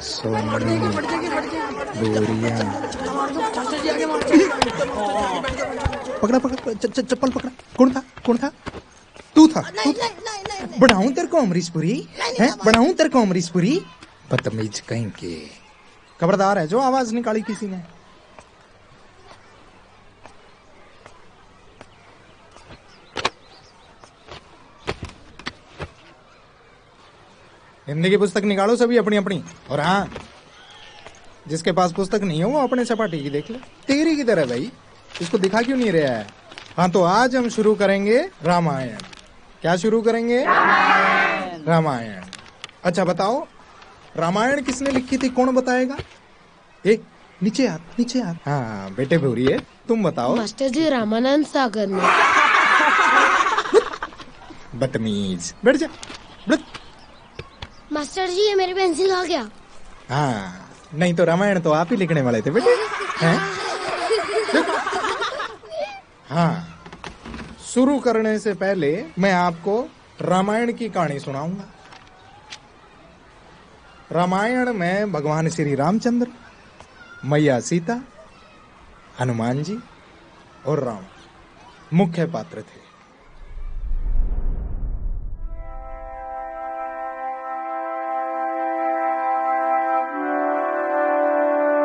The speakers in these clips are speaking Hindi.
सोनी बोरिया पकड़ा पकड़ा चप्पल पकड़ा। कौन था कौन था? तू था? बनाऊं तेरे को अमरीशपुरी है? बनाऊं तेरे को अमरीशपुरी? बदतमीज कहीं के। खबरदार है जो आवाज निकाली किसी ने। हिंदी की पुस्तक निकालो सभी अपनी अपनी। और हाँ, जिसके पास पुस्तक नहीं हो वो अपने सपाटी की देख ले। तेरी की तरह भाई, इसको दिखा क्यों नहीं रहा है? हाँ तो आज हम शुरू करेंगे रामायण। क्या शुरू करेंगे? रामायण। अच्छा बताओ, रामायण किसने लिखी थी? कौन बताएगा? एक नीचे आ नीचे आ। हाँ बेटे भूरी है, तुम बताओ। मास्टर जी, रामानंद सागर ने। बदतमीज, बैठ जा बैठ। मास्टर जी, ये मेरी पेंसिल आ गया। हाँ, नहीं तो रामायण तो आप ही लिखने वाले थे बेटे। हैं? हाँ, शुरू करने से पहले मैं आपको रामायण की कहानी सुनाऊंगा। रामायण में भगवान श्री रामचंद्र, मैया सीता, हनुमान जी और राम मुख्य पात्र थे।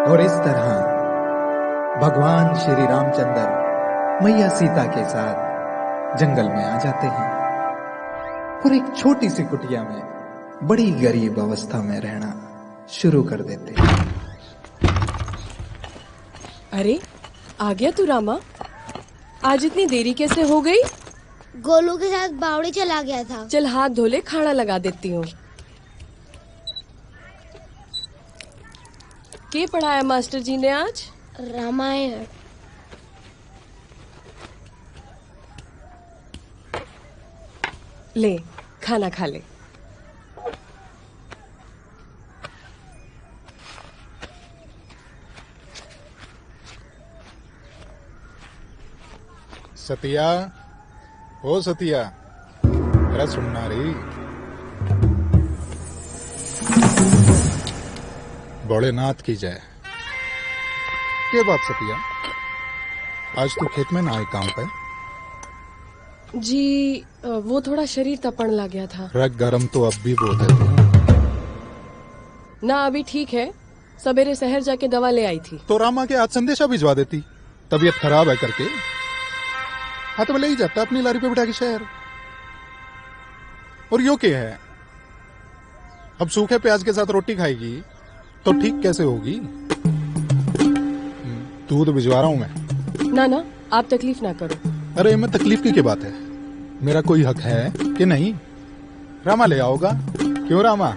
और इस तरह भगवान श्री रामचंद्र मैया सीता के साथ जंगल में आ जाते हैं और एक छोटी सी कुटिया में बड़ी गरीब अवस्था में रहना शुरू कर देते हैं। अरे आ गया तू रामा? आज इतनी देरी कैसे हो गई? गोलू के साथ बावड़ी चला गया था। चल हाथ धोले, खाना लगा देती हूँ। क्या पढ़ाया मास्टर जी ने आज? रामायण। ले खाना खा ले। सतिया, ओ सतिया, जरा सुनना रही। भोलेनाथ की जय। क्या बात सतिया, आज तू खेत में ना आए काम पे? जी वो थोड़ा शरीर तपन लग गया था। रग गरम तो अब भी बहुत है। ना अभी ठीक है, सवेरे शहर जाके दवा ले आई थी। तो रामा के आज संदेशा भिजवा देती, तबीयत खराब है करके। हाँ तो ले ही जाता अपनी लारी पे बिठा के शहर। और यो क्या है, अब सूखे प्याज के साथ रोटी खाएगी तो ठीक कैसे होगी? दूध भिजवा रहा हूं मैं। ना ना, आप तकलीफ ना करो। अरे मैं तकलीफ की क्या बात है, मेरा कोई हक है कि नहीं? रामा ले आओगा, क्यों रामा?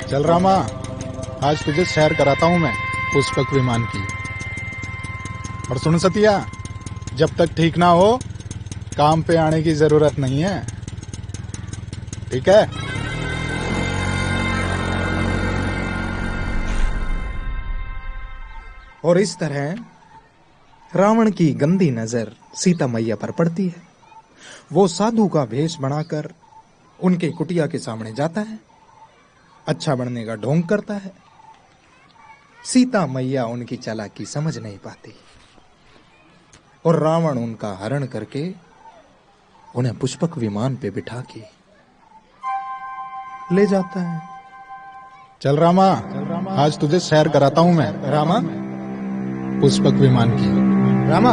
चल रामा, आज तुझे सैर कराता हूं मैं पुष्पक विमान की। और सुन सतिया, जब तक ठीक ना हो काम पे आने की जरूरत नहीं है, ठीक है? और इस तरह रावण की गंदी नजर सीता मैया पर पड़ती है। वो साधु का भेष बनाकर उनके कुटिया के सामने जाता है, अच्छा बनने का ढोंग करता है। सीता मैया उनकी चालाकी समझ नहीं पाती और रावण उनका हरण करके उन्हें पुष्पक विमान पे बिठा के ले जाता है। चल रामा, आज तुझे सैर कराता हूं मैं रामा, पुष्पक विमान की। रामा,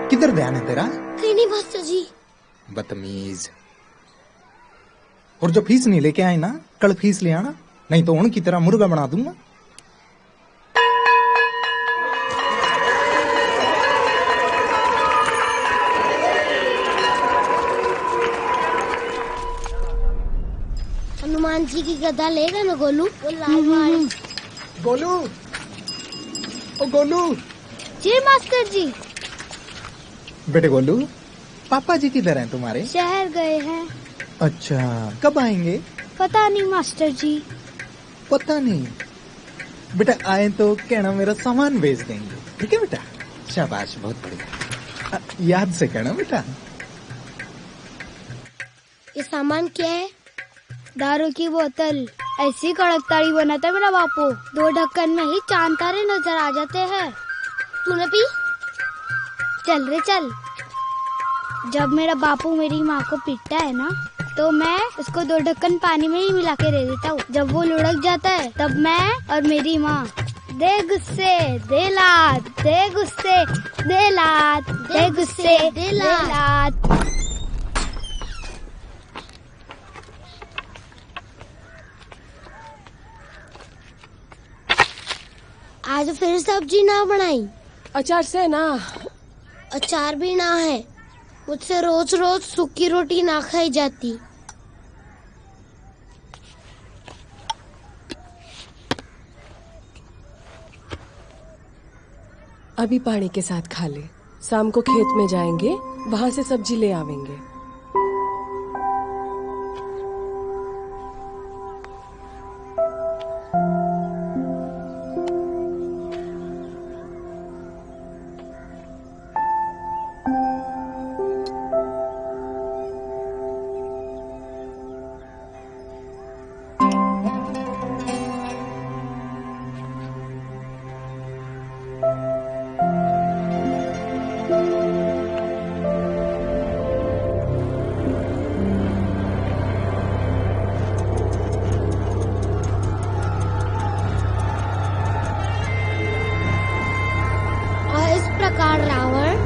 किधर ध्यान है तेरा? कहीं नहीं मास्टर जी। बदतमीज। और जो फीस नहीं लेके आए ना, कल फीस ले आना, नहीं तो उनकी तरह मुर्गा बना दूंगा। हनुमान जी की गदा लेगा ना गोलू? वो लाल वाली। गोलू, ओ गोलू। जी मास्टर जी। बेटे गोलू, पापा जी किधर हैं तुम्हारे? शहर गए हैं। अच्छा, कब आएंगे? पता नहीं मास्टर जी। पता नहीं। बेटा आए तो कहना मेरा सामान भेज देंगे, ठीक है बेटा? शाबाश, बहुत बढ़िया। याद से कहना बेटा। ये सामान क्या है? दारू की बोतल। ऐसी कड़क ताड़ी बनाता है मेरा बापू, 2 ढक्कन में ही चांद तारे नजर आ जाते हैं। तूने पी? चल रे चल। जब मेरा बापू मेरी माँ को पीटता है ना, तो मैं उसको 2 ढक्कन पानी में ही मिला के दे देता हूँ। जब वो लुढ़क जाता है तब मैं और मेरी माँ दे गुस्से दे लात, दे गुस्से दे लात, दे गुस्से दे लात। आज फिर सब्जी ना बनाई? अचार से ना। अचार भी ना है। मुझसे रोज रोज सूखी रोटी ना खाई जाती। अभी पानी के साथ खा ले, शाम को खेत में जाएंगे, वहाँ से सब्जी ले आवेंगे। रावण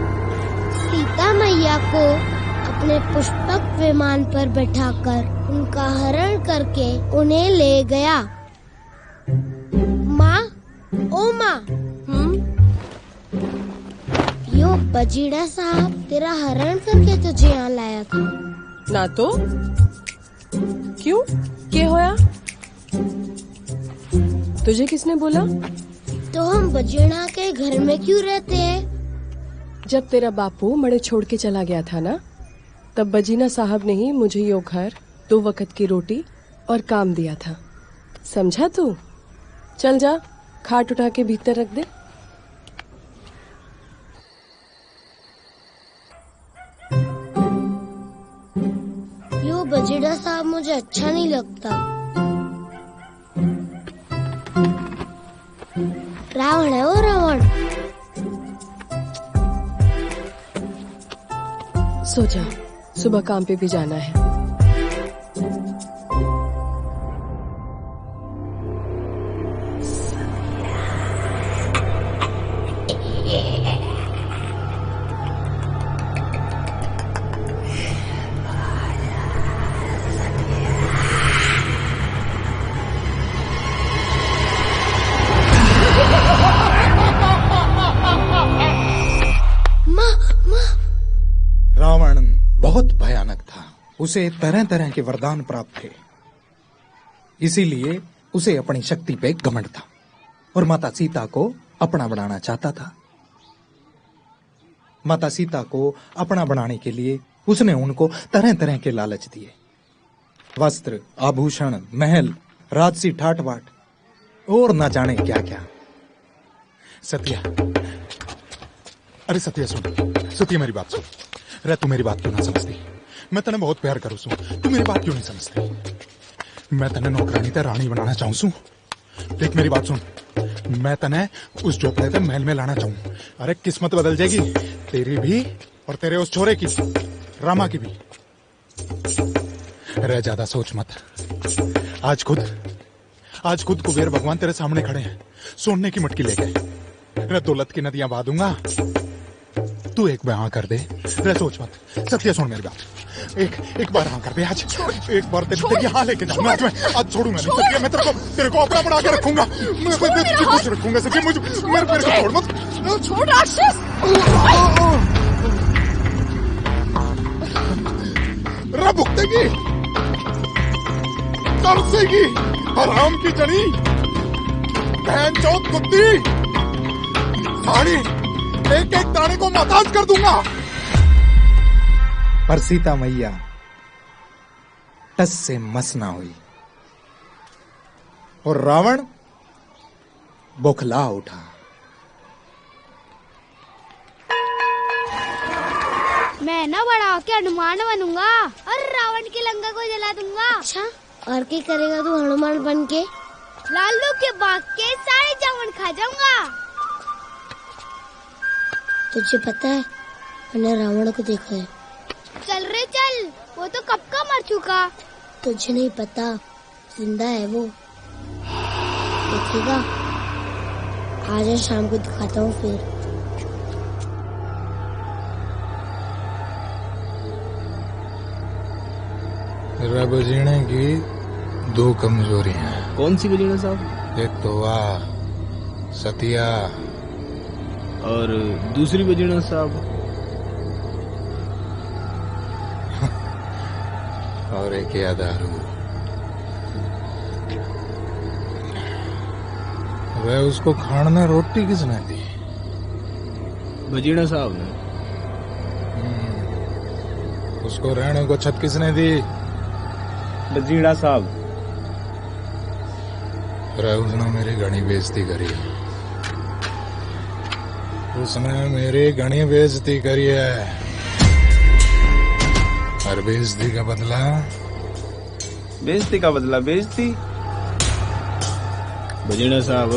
सीता मैया को अपने पुष्पक विमान पर बैठाकर उनका हरण करके उन्हें ले गया। माँ, ओ माँ, यो बजीड़ा साहब तेरा हरण करके तुझे यहाँ लाया था ना। तो क्यों, क्या होया? तुझे किसने बोला? तो हम बजीड़ा के घर में क्यों रहते हैं? जब तेरा बापू मड़े छोड़ के चला गया था ना, तब बजीना साहब ने ही मुझे यो घर, 2 वक्त की रोटी और काम दिया था। समझा तू? चल जा, खाट उठा के भीतर रख दे। यो बजीड़ा साहब मुझे अच्छा नहीं लगता। रावण है वो, रावण। सो जा, सुबह काम पे भी जाना है। रावण बहुत भयानक था। उसे तरह तरह के वरदान प्राप्त थे, इसीलिए उसे अपनी शक्ति पे घमंड था और माता सीता को अपना बनाना चाहता था। माता सीता को अपना बनाने के लिए उसने उनको तरह तरह के लालच दिए। वस्त्र, आभूषण, महल, राजसी ठाट बाट और न जाने क्या क्या। सत्या, अरे सत्या सुन, सत्या मेरी बात सुन। रे तू मेरी बात क्यों ना समझती? मैं तने बहुत प्यार करूं सू, तू मेरी बात क्यों नहीं समझती? मैं तने नौकरानी ते रानी बनाना चाहूं सू। देख मेरी बात सुन, मैं तने उस झोपड़े ते महल में लाना चाहूं। अरे किस्मत बदल जाएगी, तेरी भी और तेरे उस छोरे की, रामा की भी। अरे ज्यादा सोच मत। आज खुद कुबेर भगवान तेरे सामने खड़े हैं, सोने की मटकी लेके। अरे दौलत की नदियां बहा दूंगा, तू एक बार हाँ कर दे। रे सोच मत। सत्या सुन मेरी बात, एक बार हाँ कर दे। आज एक बार तेरी हाँ लेके जाऊंगा। आज छोड़ूंगा नहीं सत्या। मैं तेरे को अपना बना के रखूंगा। मैं खुश रखूंगा सत्या। मुझे मेरे को छोड़ मत। छोड़ राक्षस। रे भुगतेगी, तरसेगी, हराम की जनी, बहन चौथ कुत्ती, साड़ी एक एक दाने को मताज कर दूंगा। पर सीता मैया टस से मस ना हुई और रावण बौखला उठा। मैं ना बड़ा होके हनुमान बनूंगा और रावण की लंका को जला दूंगा। अच्छा, और क्या करेगा तू हनुमान बन के? लालू के बाग के सारे जामुन खा जाऊंगा। तुझे पता है मैंने रावण को देखा है। चल रे चल, वो तो कब का मर चुका। तुझे नहीं पता, जिंदा है वो। देखिएगा, आज शाम को दिखाता हूँ फिर। मेरा बजीने की 2 कमजोरियां हैं। कौन सी बजीना साहब? एक तो वाह सतिया, और दूसरी बजीना साहब? और एक या दारू। वह उसको खाने रोटी किसने दी? बजीना साहब ने। उसको रहने को छत किसने दी? बजीना साहब। उसने मेरी घनी बेइज्जती करी। उसने मेरी घनी बेइज्जती करी है, और बेइज्जती का बदला? बेइज्जती का बदला बेइज्जती। बजीना साहब,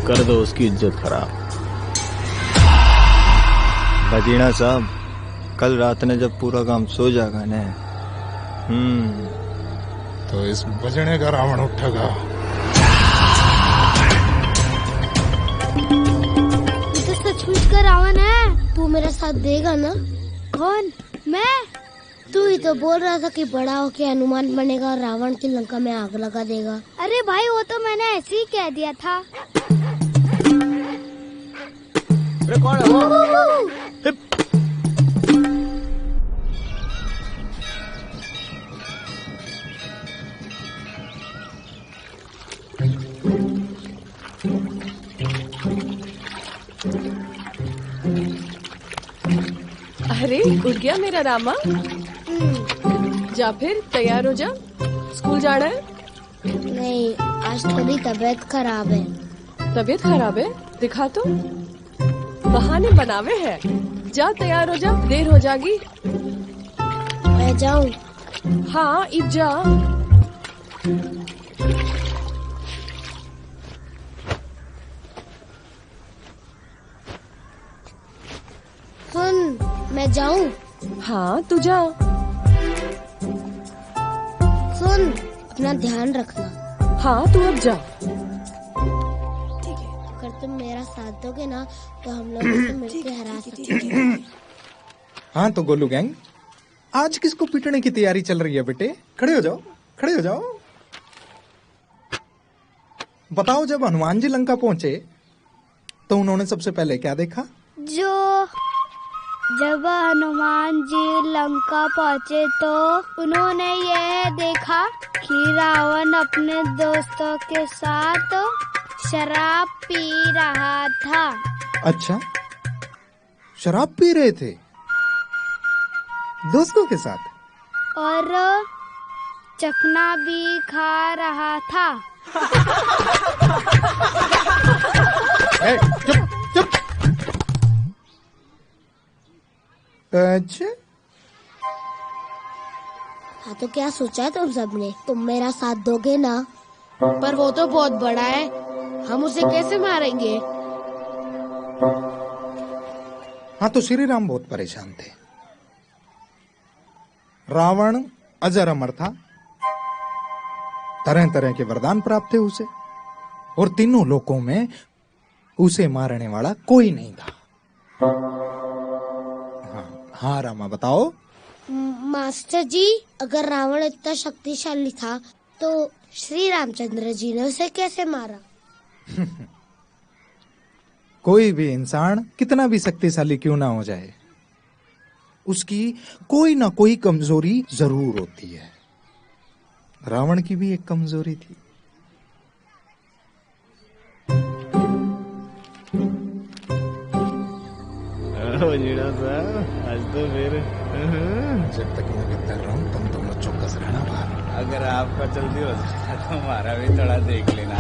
कर दो उसकी इज्जत खराब। बजीना साहब, कल रात ने जब पूरा काम सो जाएगा न, तो इस बजने का रावण उठेगा। ये तो सचमुच का रावण है। तू मेरा साथ देगा ना? कौन? मैं? तू ही तो बोल रहा था कि बड़ा होके हनुमान बनेगा और रावण की लंका में आग लगा देगा। अरे भाई, वो तो मैंने ऐसे ही कह दिया था। अरे कौन है वो? अरे उठ गया मेरा रामा। जा फिर, तैयार हो जा, स्कूल जाना है। नहीं, आज थोड़ी तबीयत खराब है। तबीयत खराब है? दिखा तो। बहाने बनावे है। जा तैयार हो जा, देर हो जाएगी। मैं जाऊं? हाँ, इब जा। सुन, मैं जाऊं? हाँ, तू जा। सुन, अपना ध्यान रखना। हाँ, तू अब जा। अगर तुम मेरा साथ दोगे ना, तो हम लोग उसे मिलकर हरा सकते हैं। हाँ तो गोलू गैंग, आज किसको पीटने की तैयारी चल रही है बेटे? खड़े हो जाओ, खड़े हो जाओ। बताओ, जब हनुमान जी लंका पहुंचे तो उन्होंने सबसे पहले क्या देखा? जब हनुमान जी लंका पहुंचे तो उन्होंने यह देखा कि रावण अपने दोस्तों के साथ शराब पी रहा था। अच्छा, शराब पी रहे थे दोस्तों के साथ? और चखना भी खा रहा था। ए, चुप चुप। अच्छा, हाँ तो क्या सोचा है तुम सबने? तुम मेरा साथ दोगे ना? पर वो तो बहुत बड़ा है, हम उसे कैसे मारेंगे? हाँ तो श्री राम बहुत परेशान थे। रावण अजर अमर था, तरह तरह के वरदान प्राप्त थे उसे, और तीनों लोकों में उसे मारने वाला कोई नहीं था। हाँ रामा, बताओ। मास्टर जी, अगर रावण इतना शक्तिशाली था तो श्री रामचंद्र जी ने उसे कैसे मारा? कोई भी इंसान कितना भी शक्तिशाली क्यों ना हो जाए, उसकी कोई ना कोई कमजोरी जरूर होती है। रावण की भी एक कमजोरी थी। बजीना साहब, आज तो फिर जब तक मैं भीतर रहूं तुम लोग चौकस रहना बाहर। अगर आपका जल्दी हो जाता तो हमारा भी थोड़ा देख लेना।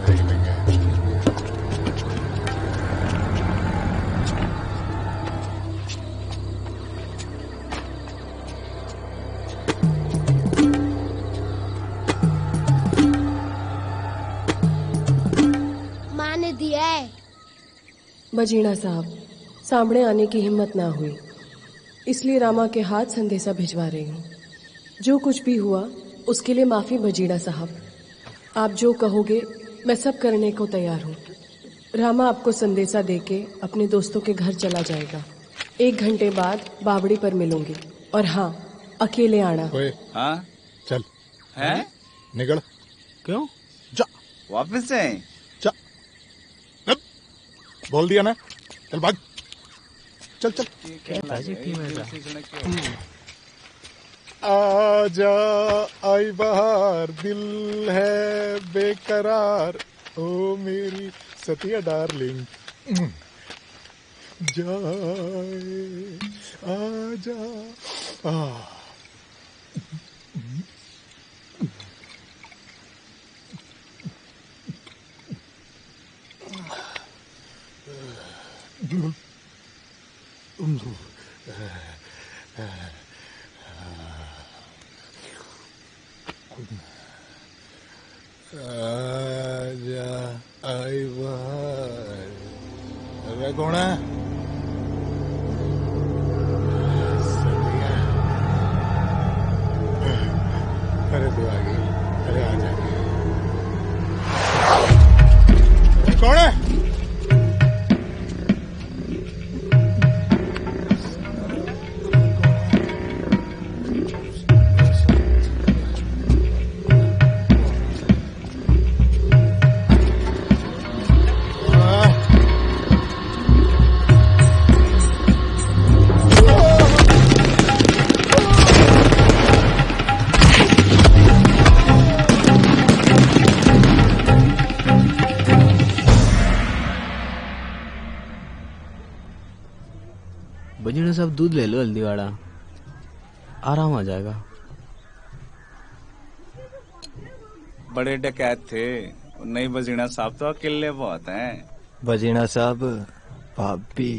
देख लेंगे। बजीना साहब, सामने आने की हिम्मत ना हुई, इसलिए रामा के हाथ संदेशा भिजवा रही हूँ। जो कुछ भी हुआ उसके लिए माफी बजीना साहब। आप जो कहोगे मैं सब करने को तैयार हूँ। रामा आपको संदेशा देके अपने दोस्तों के घर चला जाएगा। 1 घंटे बाद बावड़ी पर मिलूंगी। और हाँ, अकेले आना। ओए, हाँ चल है निकल। क्यों जा वापस से जा। अब, बोल दिया ना, चल भाग। चल चल। आजा आई बहार, दिल है बेकरार, ओ मेरी सतिया डार्लिंग। जाए आजा आ। आजा आई बहार। अरे कौन है? अरे तू आ गई। अरे आ जा। कौन है? बजीना साहब दूध ले लो हल्दी वाला, आराम आ जाएगा। बड़े डकैत थे, नहीं बजीना साहब तो अकेले बहुत हैं। बजीना साहब भाभी।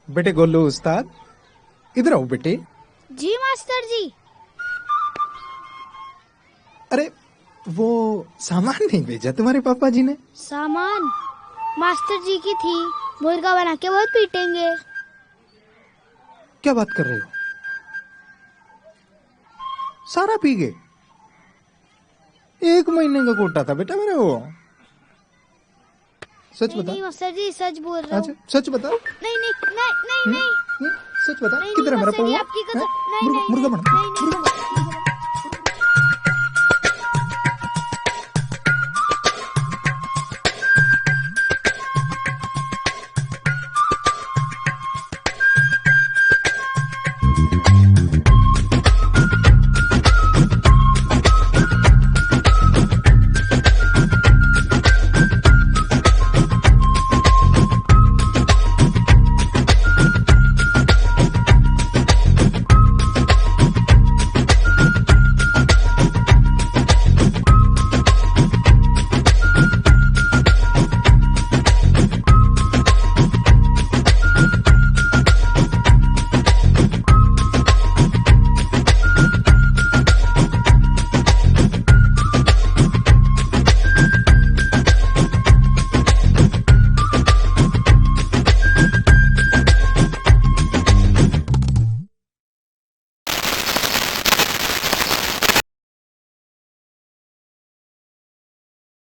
बेटे गोलू उस्ताद, इधर आओ बेटे। जी मास्टर जी। अरे वो सामान नहीं भेजा तुम्हारे पापा जी ने? सामान मास्टर जी की थी, मुर्गा बना के बहुत पीटेंगे। क्या बात कर रहे हो? सारा पी गए? 1 महीने का कोटा था बेटा मेरे वो। सच बता। नहीं मास्टर जी, सच बोल रहा हूँ। अच्छा सच बता। नहीं नहीं नहीं नहीं नहीं सच बता। नहीं, किधर है मेरा मास्टर जी, पौवा? आपकी कसम। नहीं, मुर्गा नहीं, मुर्गा बना। नहीं, नहीं, मुर्गा